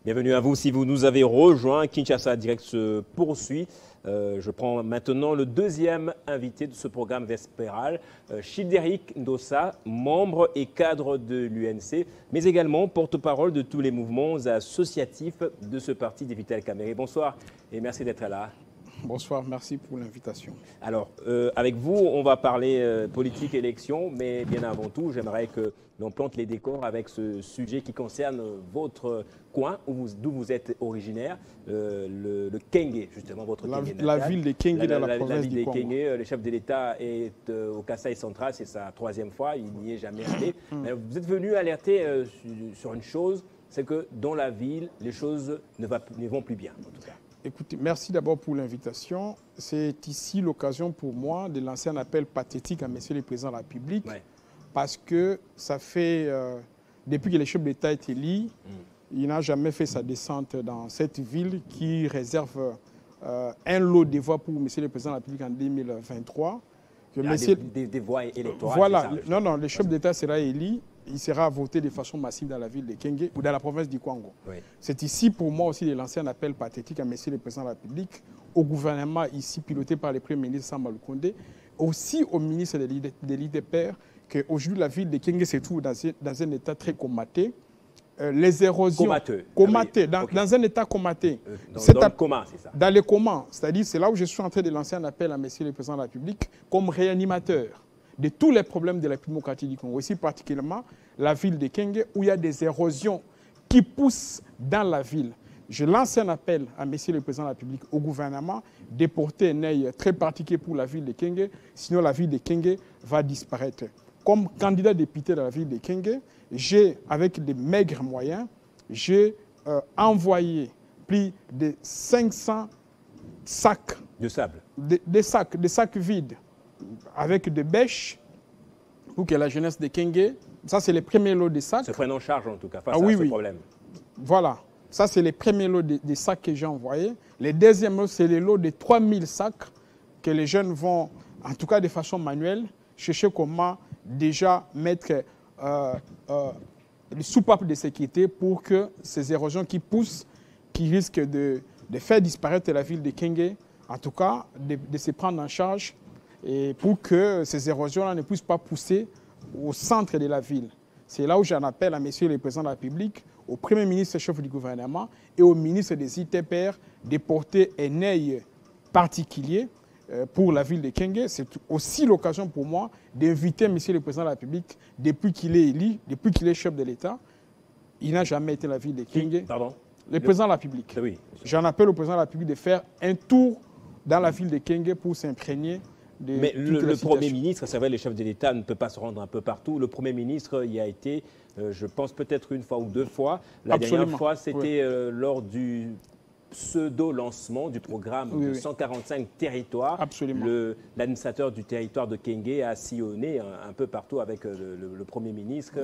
Bienvenue à vous. Si vous nous avez rejoint, Kinshasa Direct se poursuit. Je prends maintenant le deuxième invité de ce programme vespéral, Childéric Ndossa, membre et cadre de l'UNC, mais également porte-parole de tous les mouvements associatifs de ce parti des Vital Kamerhe. Bonsoir et merci d'être là. Bonsoir, merci pour l'invitation. Alors, avec vous, on va parler politique, élection, mais bien avant tout, j'aimerais que l'on plante les décors avec ce sujet qui concerne votre coin, d'où vous êtes originaire, le Kenge, justement, votre Kenge natal. La ville de Kenge dans la province du Congo. Le chef de l'État est au Kasaï central, c'est sa troisième fois, il n'y est jamais allé. Mais vous êtes venu alerter sur une chose, c'est que dans la ville, les choses ne vont plus bien, en tout cas. Écoutez, merci d'abord pour l'invitation. C'est ici l'occasion pour moi de lancer un appel pathétique à Monsieur le Président de la République, parce que ça fait, depuis que le chef d'État est élu, il n'a jamais fait sa descente dans cette ville qui réserve un lot de voix pour Monsieur le Président de la République en 2023. Des voix électorales. Voilà, non, le chef d'État sera élu. Il sera voté de façon massive dans la ville de Kenge ou dans la province du Congo. Oui. C'est ici pour moi aussi de lancer un appel pathétique à M. le Président de la République, au gouvernement ici piloté par le Premier ministre Samba Lukonde, aussi au ministre de l'IDPR, qu'aujourd'hui la ville de Kenge se trouve dans un état très comaté. Les érosions... Comaté, dans un état comaté. Dans le coma, c'est ça. Dans le coma, c'est-à-dire c'est là où je suis en train de lancer un appel à M. le Président de la République comme réanimateur de tous les problèmes de la République démocratique du Congo, aussi particulièrement la ville de Kenge, où il y a des érosions qui poussent dans la ville. Je lance un appel à M. le Président de la République, au gouvernement, de porter un œil très particulier pour la ville de Kenge, sinon la ville de Kenge va disparaître. Comme candidat député de la ville de Kenge, j'ai, avec des maigres moyens, j'ai envoyé plus de 500 sacs de sable, des sacs vides, avec des bêches pour que la jeunesse de Kenge, ça c'est le premier lot de sacs. Se prenne en charge en tout cas face à ce problème. Voilà, ça c'est le premier lot de sacs que j'ai envoyé. Le deuxième lot, c'est le lot de 3000 sacs que les jeunes vont, en tout cas de façon manuelle, chercher comment déjà mettre les soupapes de sécurité pour que ces érosions qui poussent, qui risquent de faire disparaître la ville de Kenge, en tout cas de se prendre en charge, et pour que ces érosions-là ne puissent pas pousser au centre de la ville. C'est là où j'en appelle à M. le Président de la République, au Premier ministre chef du gouvernement et au ministre des ITPR de porter un œil particulier pour la ville de Kenge. C'est aussi l'occasion pour moi d'inviter M. le Président de la République, depuis qu'il est élu, depuis qu'il est chef de l'État. Il n'a jamais été la ville de Kenge. Pardon ? Le Président de la République. Oui. J'en appelle au Président de la République de faire un tour dans la ville de Kenge pour s'imprégner. Mais le Premier ministre, c'est vrai, le chef de l'État ne peut pas se rendre un peu partout. Le Premier ministre y a été, je pense, peut-être une fois ou deux fois. La dernière fois, c'était lors du pseudo-lancement du programme de 145 territoires. Absolument. L'administrateur du territoire de Kenge a sillonné un peu partout avec le Premier ministre.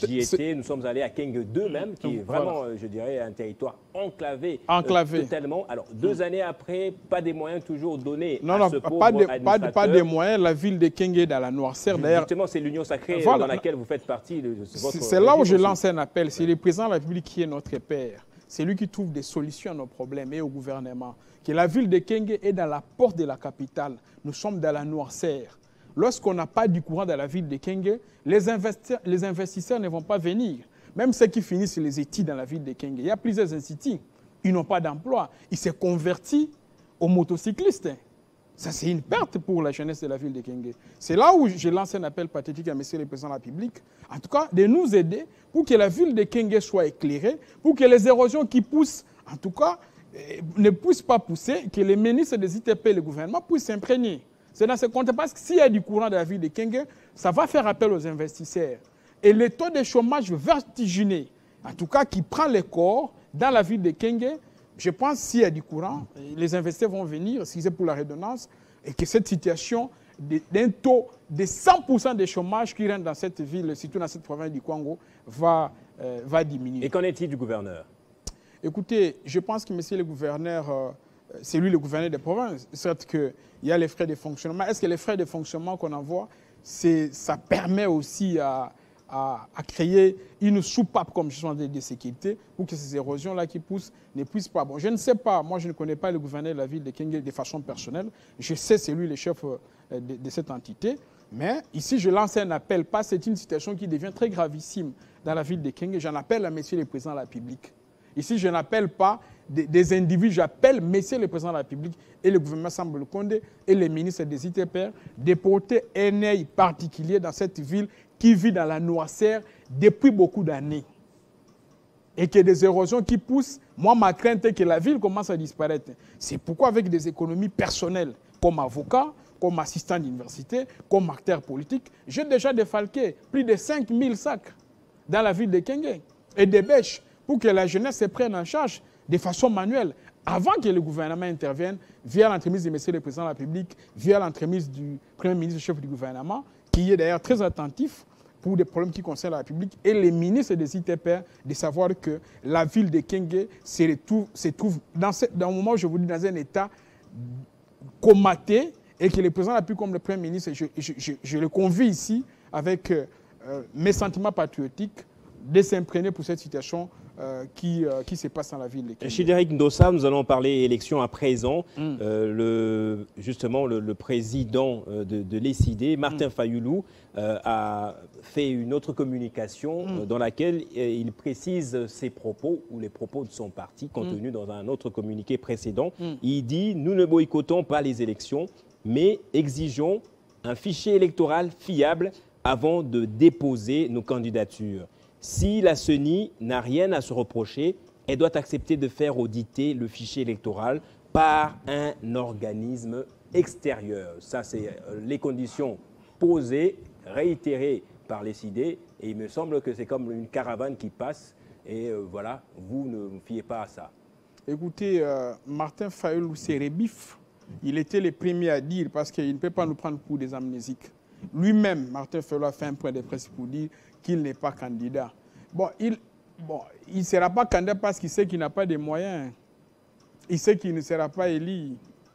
J'y étais, nous sommes allés à Kenge 2 même, qui est vraiment, je dirais, un territoire enclavé. Totalement. Alors, 2 années après, pas des moyens toujours donnés à ce pauvre administrateur. Pas des moyens. La ville de Kenge est dans la noirceur. Justement, c'est l'union sacrée dans laquelle vous faites partie. C'est là où je lance un appel. C'est le président de la République qui est notre père. C'est lui qui trouve des solutions à nos problèmes et au gouvernement. Que la ville de Kenge est dans la porte de la capitale. Nous sommes dans la noirceur. Lorsqu'on n'a pas du courant dans la ville de Kenge, les investisseurs ne vont pas venir. Même ceux qui finissent les études dans la ville de Kenge. Il y a plusieurs instituts. Ils n'ont pas d'emploi. Ils se convertissent aux motocyclistes. Ça, c'est une perte pour la jeunesse de la ville de Kenge. C'est là où je lance un appel pathétique à M. le Président de la République, en tout cas, de nous aider pour que la ville de Kenge soit éclairée, pour que les érosions qui poussent, en tout cas, ne puissent pas pousser, que les ministres des ITP et le gouvernement puissent s'imprégner. C'est dans ce contexte, parce que s'il y a du courant de la ville de Kenge, ça va faire appel aux investisseurs. Et le taux de chômage vertigineux, en tout cas, qui prend le corps dans la ville de Kenge, je pense que s'il y a du courant, les investisseurs vont venir, si c'est pour la redondance, et que cette situation d'un taux de 100% de chômage qui rentre dans cette ville, surtout dans cette province du Congo, va diminuer. Et qu'en est-il du gouverneur? Écoutez, je pense que monsieur le gouverneur, c'est lui le gouverneur des provinces. Certes qu'il y a les frais de fonctionnement. Est-ce que les frais de fonctionnement qu'on envoie, ça permet aussi créer une soupape comme je suis de sécurité pour que ces érosions-là qui poussent ne puissent pas. Bon, je ne sais pas, moi je ne connais pas le gouverneur de la ville de Kenge de façon personnelle. Je sais c'est lui le chef de cette entité. Mais ici, je lance un appel, parce que c'est une situation qui devient très gravissime dans la ville de Kenge. J'en appelle à Monsieur le Président de la République. Ici, je n'appelle pas des individus, j'appelle Monsieur le Président de la République et le gouvernement Samba Lukonde et les ministres des ITPR de porter un œil particulier dans cette ville qui vit dans la noirceur depuis beaucoup d'années. Et que des érosions qui poussent, moi, ma crainte est que la ville commence à disparaître. C'est pourquoi, avec des économies personnelles, comme avocat, comme assistant d'université, comme acteur politique, j'ai déjà défalqué plus de 5000 sacs dans la ville de Kenge et des bêches pour que la jeunesse se prenne en charge de façon manuelle avant que le gouvernement intervienne via l'entremise de M. le Président de la République, via l'entremise du Premier ministre chef du gouvernement, qui est d'ailleurs très attentif pour des problèmes qui concernent la République, et les ministres des ITPR de savoir que la ville de Kenge se trouve dans un moment où je vous dis dans un état comaté, et que le président de la République comme le Premier ministre, je le convie ici avec mes sentiments patriotiques de s'imprégner pour cette situation qui se passe dans la ville de Kenge. Childéric Ndossa, nous allons parler élection à présent. Justement, le président de l'ECD, Martin Fayoulou, a fait une autre communication dans laquelle il précise ses propos ou les propos de son parti contenus dans un autre communiqué précédent. Il dit « Nous ne boycottons pas les élections, mais exigeons un fichier électoral fiable avant de déposer nos candidatures. Si la CENI n'a rien à se reprocher, elle doit accepter de faire auditer le fichier électoral par un organisme extérieur. » Ça, c'est les conditions posées, réitérées par les CID. Et il me semble que c'est comme une caravane qui passe. Et voilà, vous ne vous fiez pas à ça. Écoutez, Martin Fayoulou, c'est rebif. Il était le premier à dire, parce qu'il ne peut pas nous prendre pour des amnésiques. Lui-même, Martin Fayoulou a fait un point de presse pour dire qu'il n'est pas candidat. Bon, il ne sera pas candidat parce qu'il sait qu'il n'a pas de moyens. Il sait qu'il ne sera pas élu.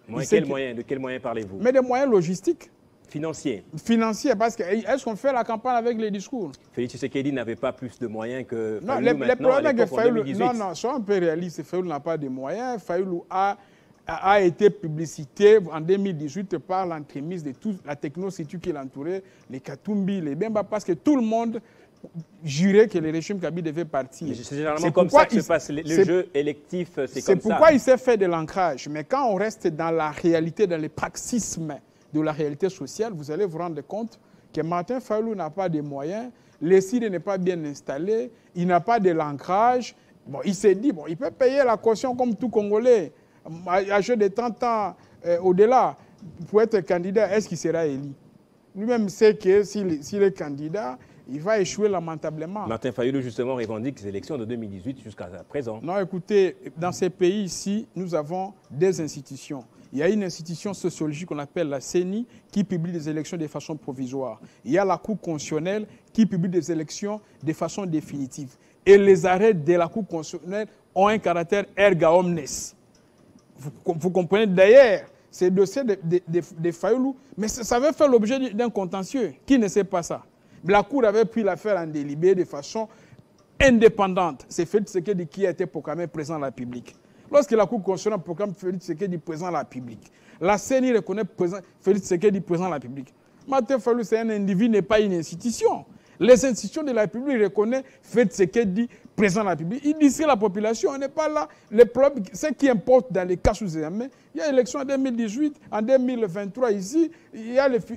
De quels moyens parlez-vous? Mais des moyens logistiques. Financiers. Financiers, parce que est-ce qu'on fait la campagne avec les discours? Félix Tshisekedi n'avait pas plus de moyens que non, Fayoulou les problèmes que Fayoulou... 2018. Non, sois un peu réaliste. Fayoulou n'a pas de moyens. Fayoulou a été publicité en 2018 par l'entremise de toute la techno-situ qui l'entourait, les Katumbi, les Bemba, parce que tout le monde jurait que le régime Kabila devait partir. C'est généralement comme ça que se passe le jeu électif, c'est comme ça. C'est pourquoi il s'est fait de l'ancrage. Mais quand on reste dans la réalité, dans le praxisme de la réalité sociale, vous allez vous rendre compte que Martin Fayoulou n'a pas de moyens, le CID n'est pas bien installé, il n'a pas de l'ancrage. Bon, il s'est dit, bon, il peut payer la caution comme tout Congolais. Âgé de 30 ans au-delà, pour être candidat, est-ce qu'il sera élu? Lui-même sait que s'il est candidat, il va échouer lamentablement. Martin Fayoulou, justement, revendique les élections de 2018 jusqu'à présent. Non, écoutez, dans ces pays ici, nous avons des institutions. Il y a une institution sociologique qu'on appelle la CENI qui publie des élections de façon provisoire. Il y a la Cour constitutionnelle qui publie des élections de façon définitive. Et les arrêts de la Cour constitutionnelle ont un caractère erga omnes. Vous comprenez d'ailleurs, ces dossiers de Fayoulou, mais ça avait fait l'objet d'un contentieux. Qui ne sait pas ça? La Cour avait pris l'affaire en délibéré de façon indépendante. C'est Félix Tshisekedi qui a été proclamé président de la République. Lorsque la Cour constitutionnelle proclame Félix Tshisekedi président de la République, la CENI reconnaît Félix Tshisekedi président de la République. Martin Fayoulou, c'est un individu, n'est pas une institution. Les institutions de la République reconnaissent Félix Tshisekedi président de la République. Il dit c'est la population, on n'est pas là. Le problème, ce qui importe dans les cas sous-examen, il y a l'élection en 2018, en 2023 ici,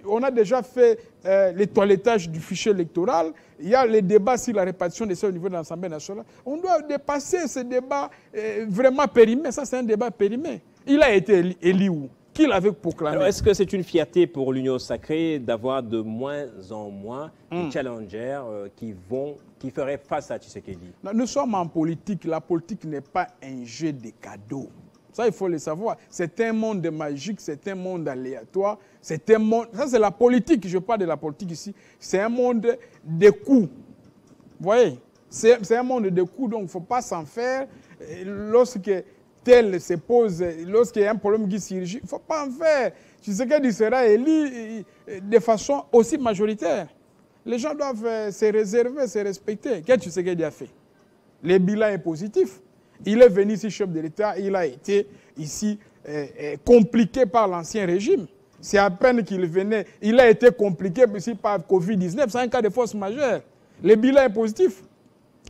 on a déjà fait le toilettage du fichier électoral, il y a les débats sur la répartition des sièges au niveau de l'Assemblée nationale. On doit dépasser ce débat vraiment périmé. Ça, c'est un débat périmé. Il a été élu où? Qui l'avait proclamé? Est-ce que c'est une fierté pour l'Union sacrée d'avoir de moins en moins de challengers qui feraient face à Tshisekedi? Nous sommes en politique. La politique n'est pas un jeu de cadeaux. Ça, il faut le savoir. C'est un monde magique, c'est un monde aléatoire. C'est un monde... Ça, c'est la politique. Je parle de la politique ici. C'est un monde de coups. Vous voyez? C'est un monde de coups, donc il ne faut pas s'en faire. Lorsque tel se pose, lorsqu'il y a un problème qui surgit, il ne faut pas en faire. Tshisekedi sera élu de façon aussi majoritaire. Les gens doivent se réserver, se respecter. Qu'est-ce que Tshisekedi a fait? Le bilan est positif. Il est venu ici chef de l'État, il a été ici compliqué par l'ancien régime. C'est à peine qu'il venait, il a été compliqué ici par Covid-19, c'est un cas de force majeure. Le bilan est positif.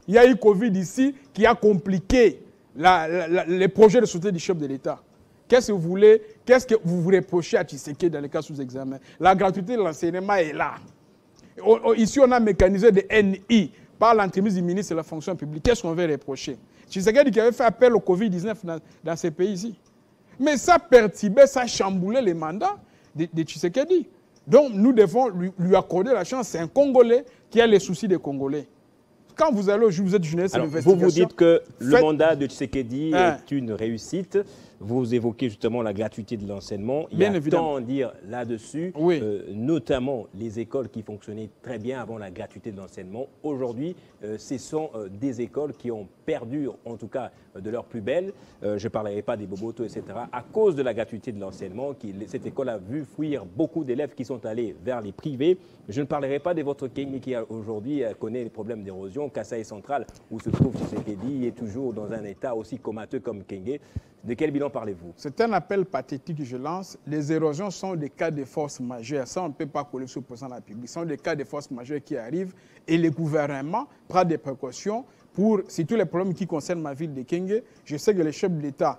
Il y a eu Covid ici qui a compliqué les projets de soutien du chef de l'État. Qu'est-ce que vous voulez, qu'est-ce que vous vous reprochez à Tshisekedi dans les cas sous examen? La gratuité de l'enseignement est là. Ici, on a mécanisé des NI par l'entremise du ministre de la fonction publique. Qu'est-ce qu'on veut reprocher? Tshisekedi qui avait fait appel au Covid-19 dans ces pays-ci. Mais ça perturbait, ça chamboulait les mandats de Tshisekedi. Donc, nous devons lui accorder la chance. C'est un Congolais qui a les soucis des Congolais. Quand vous allez, vous êtes journaliste d'investigation. Vous dites que le mandat de Tshisekedi est une réussite. Vous évoquez justement la gratuité de l'enseignement. Il y a tant à dire là-dessus, notamment les écoles qui fonctionnaient très bien avant la gratuité de l'enseignement. Aujourd'hui, ce sont des écoles qui ont perdu, en tout cas, de leur plus belle. Je ne parlerai pas des bobotos, etc. À cause de la gratuité de l'enseignement, cette école a vu fuir beaucoup d'élèves qui sont allés vers les privés. Je ne parlerai pas de votre Kenge qui aujourd'hui connaît les problèmes d'érosion. Kasaï central, où se trouve Tshisekedi, est toujours dans un état aussi comateux comme Kenge. De quel bilan parlez-vous? C'est un appel pathétique que je lance. Les érosions sont des cas de force majeure. Ça, on ne peut pas coller sur le président de la République. Ce sont des cas de force majeure qui arrivent et le gouvernement prend des précautions pour, surtout les problèmes qui concernent ma ville de Kenge. Je sais que le chef de l'État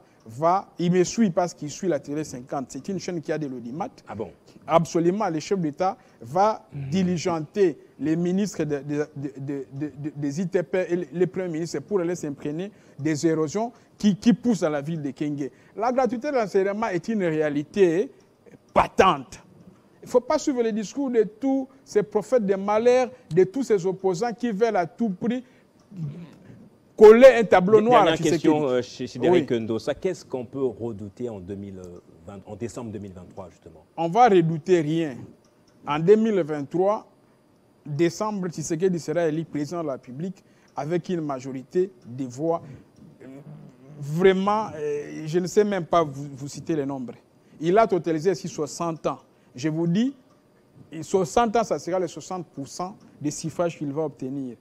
il me suit parce qu'il suit la télé 50. C'est une chaîne qui a de l'audimat. Ah bon? Absolument, le chef d'État va diligenter les ministres des ITP et les premiers ministres pour aller s'imprégner des érosions qui poussent à la ville de Kenge. La gratuité de l'enseignement est une réalité patente. Il ne faut pas suivre les discours de tous ces prophètes de malheur, de tous ces opposants qui veulent à tout prix coller un tableau noir. Dernière question chez Chidéryck Ndossa. Qu'est-ce qu'on peut redouter en décembre 2023, justement? On ne va redouter rien. En 2023, décembre, Tshisekedi sera élu président de la République avec une majorité de voix. Vraiment, je ne sais même pas vous citer les nombres. Il a totalisé ici 60 ans. Je vous dis, 60 ans, ça sera les 60% des suffrages qu'il va obtenir.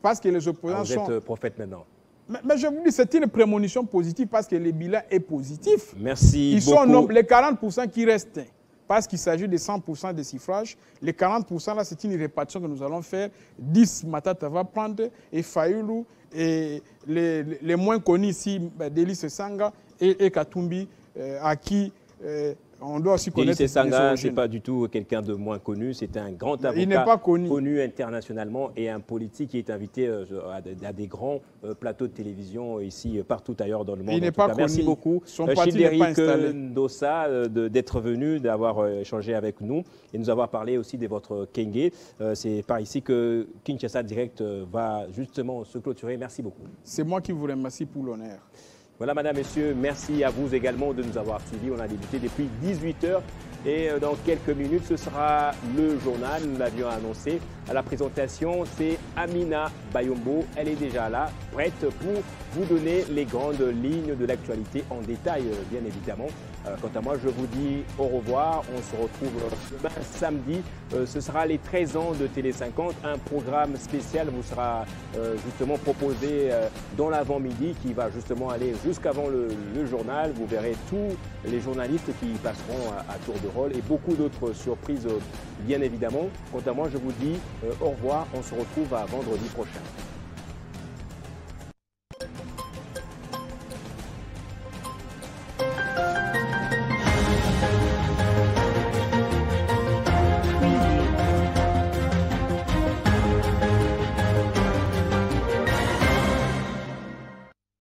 Parce que les opposants sont... Vous êtes prophète maintenant. Mais je vous dis, c'est une prémonition positive parce que le bilan est positif. Merci beaucoup. Sont les 40% qui restent, parce qu'il s'agit de 100% des suffrages. Les 40% là, c'est une répartition que nous allons faire. 10 Matata va prendre, et Fayoulou, et les moins connus ici, Délice Sanga et Katumbi, à qui... on doit aussi connaître Délice Sanga, ce n'est pas du tout quelqu'un de moins connu, c'est un grand avocat. Il n'est pas connu internationalement et un politique qui est invité à des grands plateaux de télévision ici, partout ailleurs dans le monde. Il n'est pas connu. Merci beaucoup, Chidéryck Ndossa, d'être venu, d'avoir échangé avec nous et nous avoir parlé aussi de votre Kenge. C'est par ici que Kinshasa Direct va justement se clôturer. Merci beaucoup. C'est moi qui vous remercie pour l'honneur. Voilà, madame, messieurs, merci à vous également de nous avoir suivis. On a débuté depuis 18h et dans quelques minutes, ce sera le journal. Nous l'avions annoncé. À la présentation, c'est Amina Bayombo. Elle est déjà là, prête pour vous donner les grandes lignes de l'actualité en détail, bien évidemment. Quant à moi, je vous dis au revoir. On se retrouve demain samedi. Ce sera les 13 ans de Télé 50. Un programme spécial vous sera justement proposé dans l'avant-midi qui va justement aller jusqu'avant le journal. Vous verrez tous les journalistes qui passeront à tour de rôle et beaucoup d'autres surprises, bien évidemment. Quant à moi, je vous dis au revoir. On se retrouve à vendredi prochain.